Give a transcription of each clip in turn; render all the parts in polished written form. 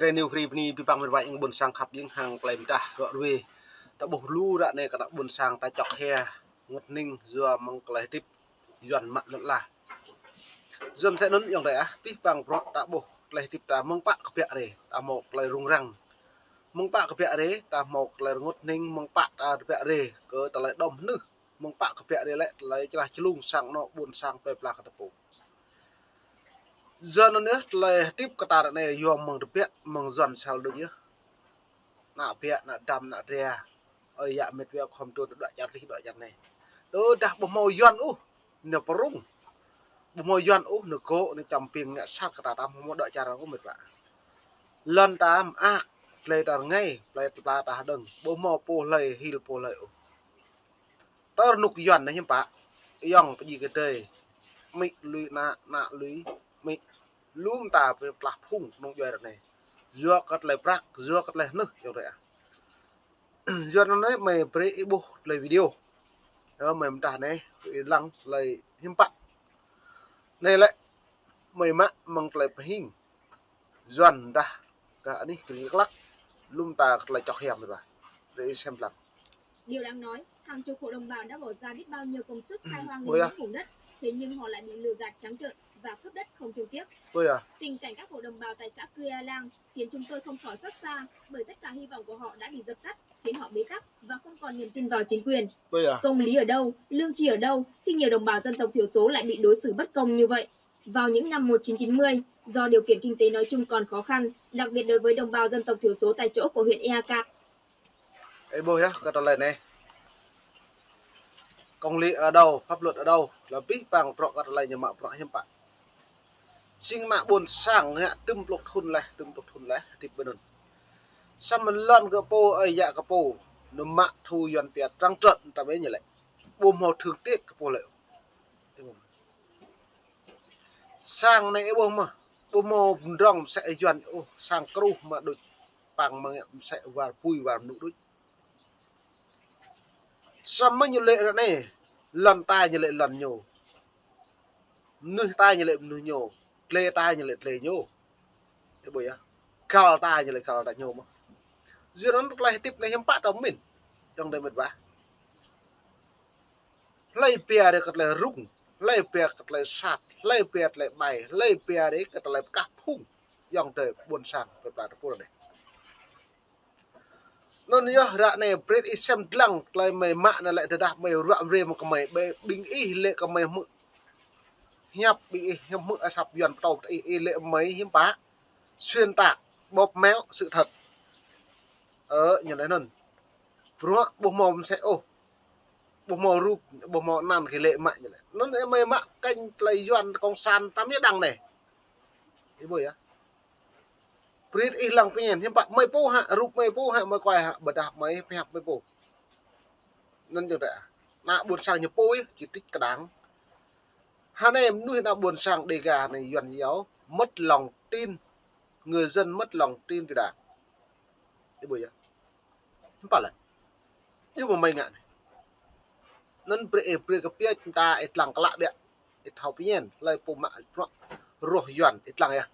training free ni bipang berbaik yang bun sang khap yang hang klaim dah rot we ta boh lu dak ne ka bun sang ta chok he ngot ning zua mang klai tip yuan mak lat lah zum sẽ nón yang đại bipang pro ta boh klai tip ta mang pak kepek re ta mau klai rung rang mang pak kepek re ta mau klai ngot ning mang pak ta kepek re ke ta lai dom nu mang pak kepek re lai celah celung sang no bun sang pe plak ta po giờ nó nữa là tiếp cái ta này yom mong được biết mong dần sao được nhá nạ biết nạ đầm nạ rè ơi dạ mệt việc không tôi đợi chặt này tôi đặt bộ màu yuan nửa prung bộ màu yuan nửa cố nửa chầm pieng ngã sát cái ta không có đợi chặt nó cũng mệt vạ lần ta play ta ngay play ta đừng bộ màu po lầy hil po lầy tao nục yuan này hiếm bạ yong cái gì cái đây mị lưới nạ lưới mị luôn ta về plak phung nông doanh này dưa cắt lại prak dưa cắt lại nước kiểu vậy dưa nó nói mày pre ibu lại video đó mày ta này lăng lại hiếm bạc này lại mày mắc mong lại hình dần đã cả đi cái lắc luôn ta lại chọc hẻm rồi để xem lặng điều đáng nói hàng chục hộ đồng bào đã bỏ ra biết bao nhiêu công sức khai hoang lên những vùng đất thế nhưng họ lại bị lừa gạt trắng trợn và cướp đất không thương tiếc. Tình cảnh các hộ đồng bào tại xã Cư A Lang khiến chúng tôi không khỏi xót xa bởi tất cả hy vọng của họ đã bị dập tắt, khiến họ bế tắc và không còn niềm tin vào chính quyền. Công lý ở đâu, lương tri ở đâu khi nhiều đồng bào dân tộc thiểu số lại bị đối xử bất công như vậy? Vào những năm 1990, do điều kiện kinh tế nói chung còn khó khăn, đặc biệt đối với đồng bào dân tộc thiểu số tại chỗ của huyện Eak. Công lý ở đâu, pháp luật ở đâu là biết bằng pro gặt lại nhà mạng pro hiểm bạc sinh mạng buồn sang nè tum lục thun lại thì bên đó sao mình lăn cái po ấy dạ cái po nó mạng thu yuan việt trăng trận ta mới như lại buồn màu thường tiếc cái po lại sang này buồn màu rong sẽ yuan sang kru mà được bằng mà sẽ vào pui vào nụ đuôi sao mới như lệ rồi này lần tai như lệ lần nhiều nuôi tai như lệ nuôi nhiều lê tai như lệ nhô cái bụi á cao tai như lệ cao tai nhô mà duyên nó lại tiếp này hiếm bắt ông mình trong đây mình vả lấy bia để cất lại rung lấy bia cất lại sạt lấy bia lại bài lấy bia đấy cất lại cắt phung dòng trời buồn sang về bà nó này nó nhớ ra này bread is xem lăng lại mày mạ này lại đạp mày rạm rê một cái mày bình y lệ cái mày mự nhập bị hiểm mự sập dần tàu y lệ mấy hiếm bá xuyên tạc bóp méo sự thật nhận đấy nần bố bộ mồm sẽ bộ mồm rụp bộ mồm nằm cái lệ mạnh như này nó mày mạ canh lấy doan con san tám nhất đằng này cái bưởi á bread is lăng cái hiểm bạc mày po hạ rụp mày po hạ mày quay hạ bật đạp mấy hẹp mày po nên như vậy nạ buồn sang nhập po ấy chỉ tích cả đáng hai em nuôi nào buồn sang đề gà này dần déo mất lòng tin người dân mất lòng tin thì đảng cái bưởi không phải là nhưng mà mày ngại này nên pre cái phía chúng ta ít lặng lạ đấy ít học nhiên lại phụ mạ rồi dần ít lặng ya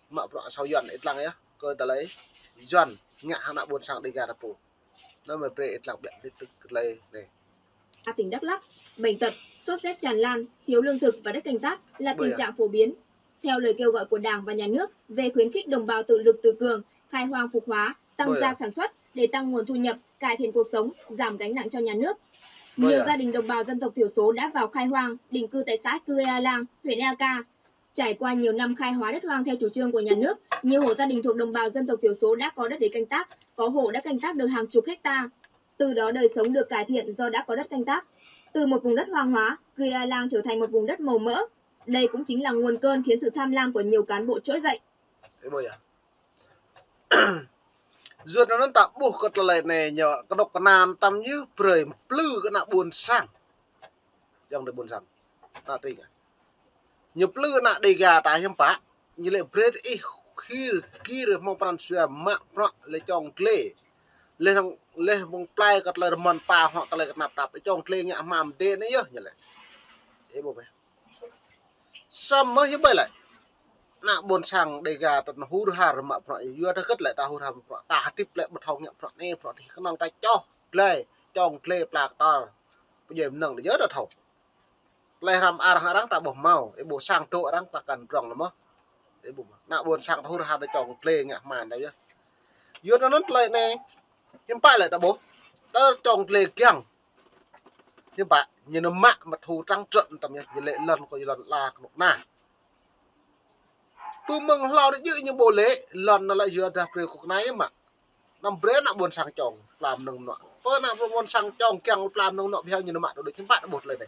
mạ sau dần ít lặng ya cơ ta lấy dần ngạ hai nào buồn sang đề gà là phụ nó mà pre ít lặng biệt tức lấy này tỉnh Đắk Lắk, bệnh tật, sốt rét tràn lan, thiếu lương thực và đất canh tác là tình trạng phổ biến. Theo lời kêu gọi của Đảng và Nhà nước về khuyến khích đồng bào tự lực tự cường, khai hoang phục hóa, tăng gia sản xuất để tăng nguồn thu nhập, cải thiện cuộc sống, giảm gánh nặng cho nhà nước. Nhiều gia đình đồng bào dân tộc thiểu số đã vào khai hoang, định cư tại xã Cư A Lang, huyện Eak. Trải qua nhiều năm khai hóa đất hoang theo chủ trương của nhà nước, nhiều hộ gia đình thuộc đồng bào dân tộc thiểu số đã có đất để canh tác, có hộ đã canh tác được hàng chục hecta. Từ đó đời sống được cải thiện do đã có đất canh tác. Từ một vùng đất hoang hóa, Cư A Lang trở thành một vùng đất màu mỡ. Đây cũng chính là nguồn cơn khiến sự tham lam của nhiều cán bộ trỗi dậy. Dưa nó tạo buộc cái lời này nhờ cái độc cái nan tâm như bưởi plư cái nào buồn sang, dòng để buồn sang, ta tin à? Nhiều plư nạ đề gà tại hiểm phá, như lệ bread ít khi được mong pan xuyên mạng pro lấy trong clay lên vùng play cắt lời mòn pa hoặc cắt lời nạp đạp ở trong clay nhẹ màm đê nữa như lệ, thế bộ vậy, sao mới như vậy lại, nạ buồn sang đây gà tận hú hà mà phải vừa ta cất lại ta hú hà ta tiếp lại một thòng nhậm phải nè phải thì cái năng ta cho lê trong lê plak ta bây giờ nâng để nhớ được thầu lê làm à đang ta bỏ màu cái bộ sang chỗ đang ta cần rong lắm á cái bộ nạ buồn sang hú hà để trong lê nhạc màn đấy chứ vừa ta nói lại nè nhưng phải lại ta bố ta trong lê kiang nhưng bạn như nó mạ mà thù trăng trận tầm như lệ lần coi lần là một nà tu mừng lao đấy như bộ lễ lần nó lại vừa ra về cuộc này mà năm bữa nạ buồn sang chồng làm nông nọ tôi nạ buồn sang chồng keng làm nông nọ theo như nó mạ được chính bạn bột lên này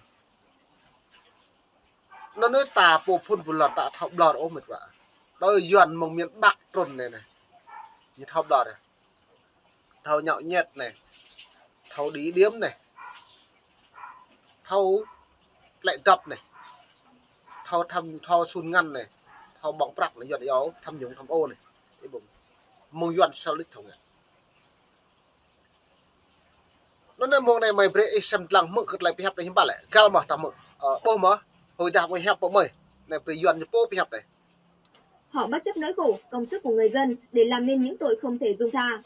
nó nói tà bộ phun một lần tạ thọc lọt ôm mệt vợ tôi dần mong miền bắc trồn này này như thọc lọt này thầu nhậu nhẹt này thầu đí điếm này thầu lại tập này thầu thăm thầu sun ngăn này thầu bóng bạc này dần yếu thăm nhúng thăm ô này cái bụng mong dần sao lịch thầu này nó nên mong này mày phải xem lăng mực lại bị hấp này hiếm bà lại cao mà tầm mực bố mà hồi đạp mày hấp bộ mày này phải dần cho bố bị hấp này Họ bất chấp nỗi khổ, công sức của người dân để làm nên những tội không thể dung tha.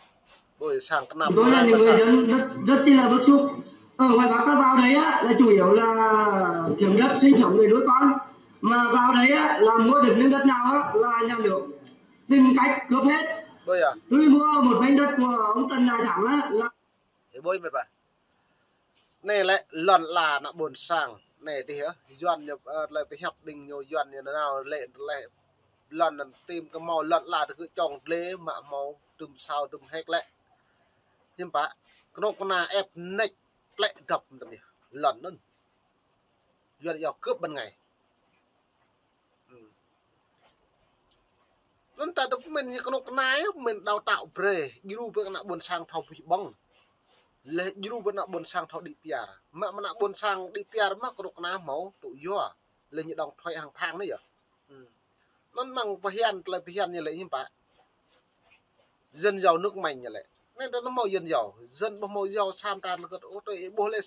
Rồi sang cái năm tôi là những người dân rất chi là bức xúc. Ở ngoài Bắc ta vào đấy á, là chủ yếu là kiếm đất sinh sống để nuôi con, mà vào đấy á, là mua được miếng đất nào á, là nhà nước tìm cách cướp hết. bơi à Tôi mua một miếng đất của ông Trần Đại Thắng á, là thế bơi mệt vậy này lại lần là nó buồn sang này thì hả dần nhập lại phải hấp đình nhiều dần như thế nào lệ lại lần tìm cái màu lần là cứ trồng lê mà màu tùm sao tùm hết lệ nhưng bà cái con nào ép nách lệ gặp lần nữa dần giờ cướp ban ngày nên ta được mình như con này mình đào tạo pre như với cái buồn sang thầu bị bong lệ như với cái buồn sang thầu đi piar mà buồn sang đi piar mà con nào máu tụi yo lên như đồng thoại hàng thang đấy giờ nó mang hiền như vậy nhưng bà dân giàu nước mạnh như vậy nên nó mau dân giàu dân mau giàu sam ta là ô tô bố lên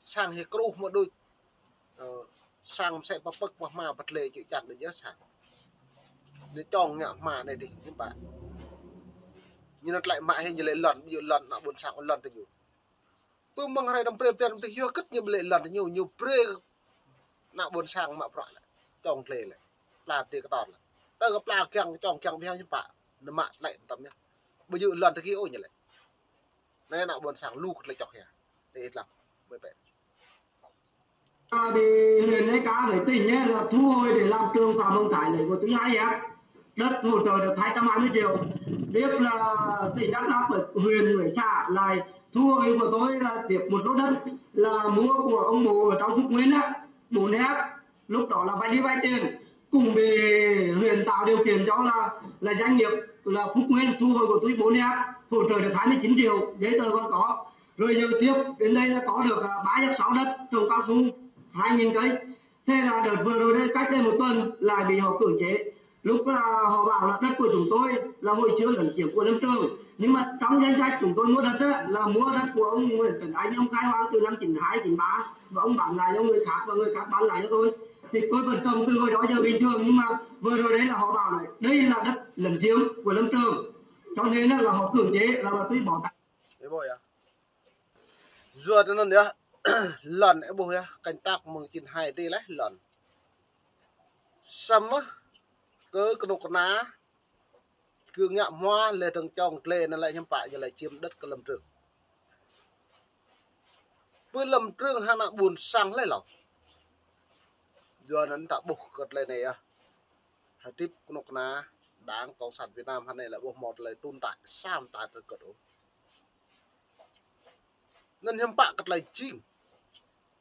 sang thì kêu mà đôi sang sẽ bật mà bật lệ chịu chặt được giá sang để tròn nhạ mà này thì các bạn như nó lại mãi hay như lệ lần nhiều lần nó buồn sang lần thì nhiều tôi mong hay đâm tiền thì hiếu cất như lệ lần nhiều nhiều pre nạ buồn sang mà phải lại tròn lệ lại làm thì cái đòn là ta gặp là keng tròn keng theo như bạn nó mạ lại tầm nhá bây giờ lần thì kia ôi như lệ này nạ buồn sang lu lại chọc hè để làm bởi vậy thì huyện ấy cá với tỉnh ấy, là thu hồi để làm trường Phạm Hồng Thái lấy của tôi 2 á, đất hỗ trợ được 220 triệu. Tiếp là tỉnh Đắk Lắk với huyện với xã lại thu hồi của tôi là tiếp một lô đất là mua của ông bố ở trong Phúc Nguyên á, 4 hectare. Lúc đó là vay tiền cùng bị huyện tạo điều kiện cho là doanh nghiệp là Phúc Nguyên thu hồi của tôi 4 hectare hỗ trợ được 29 triệu, giấy tờ còn có. Rồi giờ tiếp đến đây là có được 3/6 đất trồng cao su 2.000 cây. Thế là đợt vừa rồi đây cách đây một tuần lại bị họ cưỡng chế. Lúc là họ bảo là đất của chúng tôi là hồi xưa lấn chiếm của Lâm Trường, nhưng mà trong danh sách chúng tôi mua đất đó, là mua đất của ông Nguyễn Tấn Anh, ông khai hoang từ năm 92 93 và ông bán lại cho người khác và người khác bán lại cho tôi. Thì tôi vẫn trồng từ hồi đó giờ bình thường, nhưng mà vừa rồi đấy là họ bảo này đây là đất lấn chiếm của Lâm Trường, cho nên là họ cưỡng chế là tôi bỏ tay. thế bồi à giờ nó nữa lần ấy bồi à cảnh tác mừng chín hai đi lấy lần sắm á cứ cái đồ ná cứ ngạ hoa lệ trồng trồng lệ nó lại nhắm phải giờ lại chiếm đất cái lâm trường với lâm trường hay là buồn sang lấy lẩu giờ nó tạo buộc gật lại này à hay tiếp cái đồ ná đáng cộng sản Việt Nam hay này là buộc một lời tồn tại sam tại từ cỡ đó nên nhắm phải cái lại chim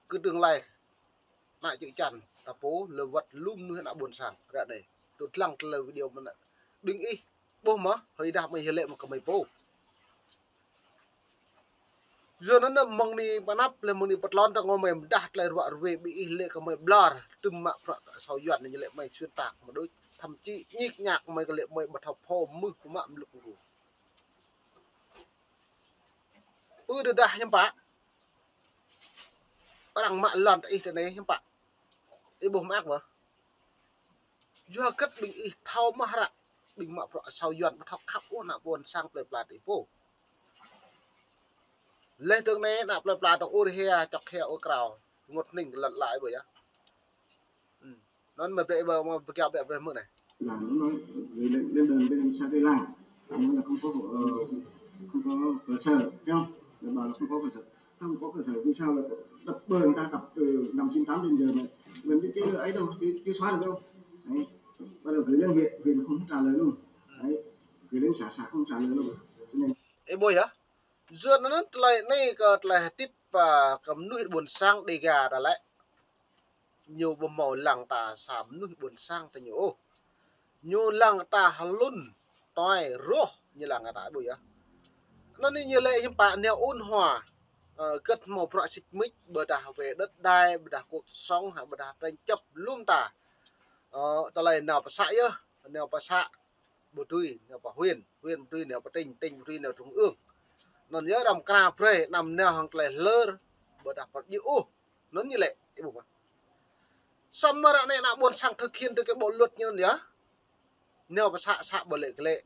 cứ tương lai lại chữ chằn là phố lờ vật lum nữa là buồn sang ra đây đột lăng lời điều mà bình y bố mà hơi đạp mày lệ một cái mày bố giờ nó nằm mong đi bán áp lên mong đi bắt lon tao ngồi mày đạt lại vợ về bị lệ cái mày blur từng mạng vợ sau dọn này như lệ mày xuyên tạc mà đôi thậm chí nhịp nhạc mày cái lệ mày bật học hồ mực của mạng lực của được đã nhắm bả ở đằng mạng lần ấy thế này nhắm bả cái bố mác mà vừa cất bình y thao mà ra bình mạ pro sau yuan thao khắp u nạ buồn sang ple plat đi po lên đường này nạp ple plat u hia chọc hia u crào ngột ninh lật lại bởi á nó mà bệ bờ mà kẹo bẹ về mưa này là nó nói gửi lên đường bên xa tây lan nó là không có không có cơ sở thấy không để bảo là không có cơ sở không có cơ sở vì sao là đập bờ người ta đập từ năm 98 đến giờ mà mình biết chứ ấy đâu chứ xóa được đâu đấy bắt đầu gửi lên huyện không trả lời luôn đấy gửi lên xã không trả lời luôn cho nên ấy bôi á dưa nó lại này cái lại tiếp và cầm nuôi buồn sang để gà đã lại nhiều bầm màu làng ta sắm nuôi buồn sang ta nhiều nhiều làng ta halun toi ro như làng ta bôi á nó như lệ những bạn neo ôn hòa cất một project mix bờ đà về đất đai bờ đà cuộc sống hay bờ đà tranh chấp luôn ta ta lại nào bà xã nhá nào bà xã bờ tui nào bà huyền tui nào bà tình tui nào trung ương nó nhớ đầm cà phê nằm neo hàng lẻ lơ bờ đà bờ dữ nó như lệ cái bụng summer này là buồn sang thực hiện được cái bộ luật như nhớ neo bà xã bờ lệ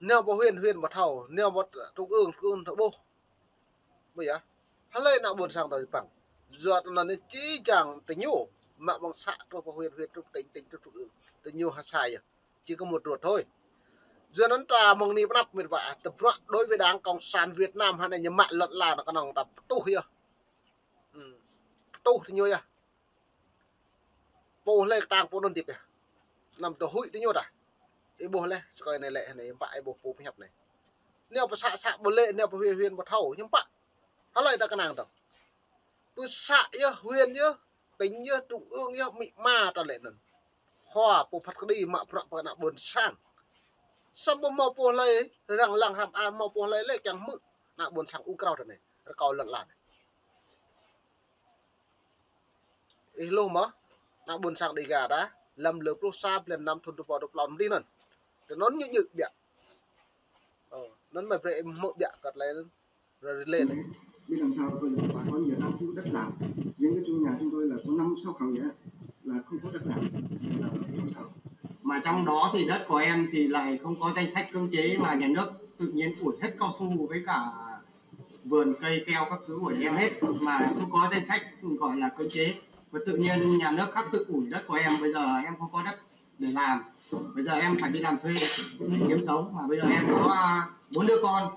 neo bà huyền bà thầu neo bà trung ương thợ bô bây giờ hắn lên nào buồn sang đời bằng ruột là nó chỉ chẳng tình nhủ mà bằng xạ cho bà huyền trong tính trong trung ương tình nhủ hay sai à chỉ có một ruột thôi giờ nó trà mong ni nắp mình vạ tập loạn đối với đảng cộng sản Việt Nam hay là nhà mạng lẫn là nó có nòng tập tu here tu thì như à bố lên tang bố đơn tiệp à nằm tổ hụi đi nhốt à cái bố lên coi này lệ này bại bố bố hẹp này nếu mà xạ bố lệ nếu mà huyền một thầu nhưng bạn hắn lại ta cái nàng đâu cứ xạ nhá huyền nhá tính nhá trung ương nhá mị ma ta lệ nè khoa bố phát đi mà bố nạ buồn sang xong bố mò bố lấy rằng lăng làm an mò bố lấy lấy chẳng mự nạ buồn sang u cao này nó cao lận lạt ý lô mà nạ buồn sang đi gà đã làm lợp lô xa lần năm thôn vào độc lòng đi nè nó như bịa nó mà về mộ bịa cật lấy rồi lên này biết làm sao tôi là bà con nhiều năm thiếu đất làm riêng cái chung nhà chúng tôi là có 5-6 khẩu vậy là không có đất làm là không sao mà trong đó thì đất của em thì lại không có danh sách cưỡng chế mà nhà nước tự nhiên ủi hết cao su với cả vườn cây keo các thứ của em hết mà không có danh sách gọi là cưỡng chế và tự nhiên nhà nước khác tự ủi đất của em bây giờ em không có đất để làm bây giờ em phải đi làm thuê để kiếm sống mà bây giờ em có 4 đứa con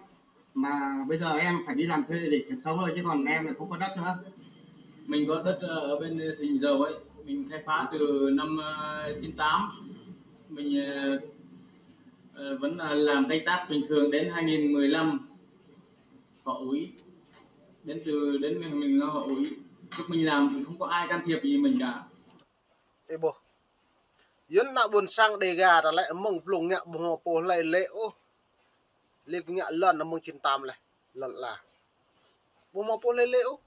mà bây giờ em phải đi làm thuê để kiếm sống thôi chứ còn em lại không có đất nữa. Mình có đất ở bên Sìn Dầu ấy, mình khai phá từ năm 98, mình vẫn làm canh tác bình thường đến 2015 họ ủi, đến mình họ ủi, lúc mình làm thì không có ai can thiệp gì mình cả. Ê bố yến nạ buồn sang đề gà đã lại mong lùng nhạ bố bố lại lệ ô lệ nhạ lần nó mong chín tam này lần là bố mò bố lại lệ ô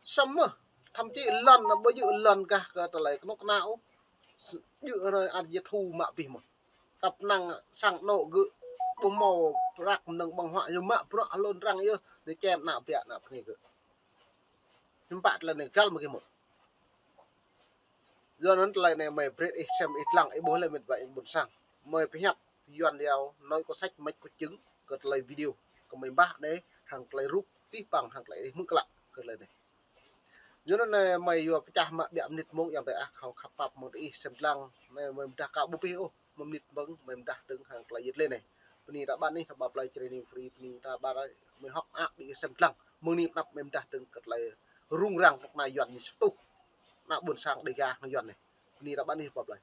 xong mà thậm chí lần nó bố dự lần cả ta lại nó não dự rồi ăn giết thu mạ vì một tập năng sang nộ gự bố mò rạc nâng bằng họa như mạ bro luôn răng yêu để chèm nạ bịa nạ này gự nhưng bạn là này gал một cái một giờ nó lại này mày bread xem ít lặng ấy bố lại mình vậy buồn sang mời phải nhập yuan đeo nói có sách mấy có chứng cật lại video của mình bác đấy hàng lại rút tí bằng hàng lại mức lặng cật lại này giờ nó này mày vừa chả mà đẹp nịt môngอย่างแต่เขาขับปรับmột ít xem lặng này mình đã cả búp bê mình nịt mông mình đã đứng hàng lại giật lên này bây giờ bạn này thằng bạp lại training free bây giờ bạn ấy mình học app bị xem lặng mình nịt nắp mình đã đứng cật lại rung răng một này yuan như tu nãy buồn sang để ga yuan này ni đã bạn đi bạp lại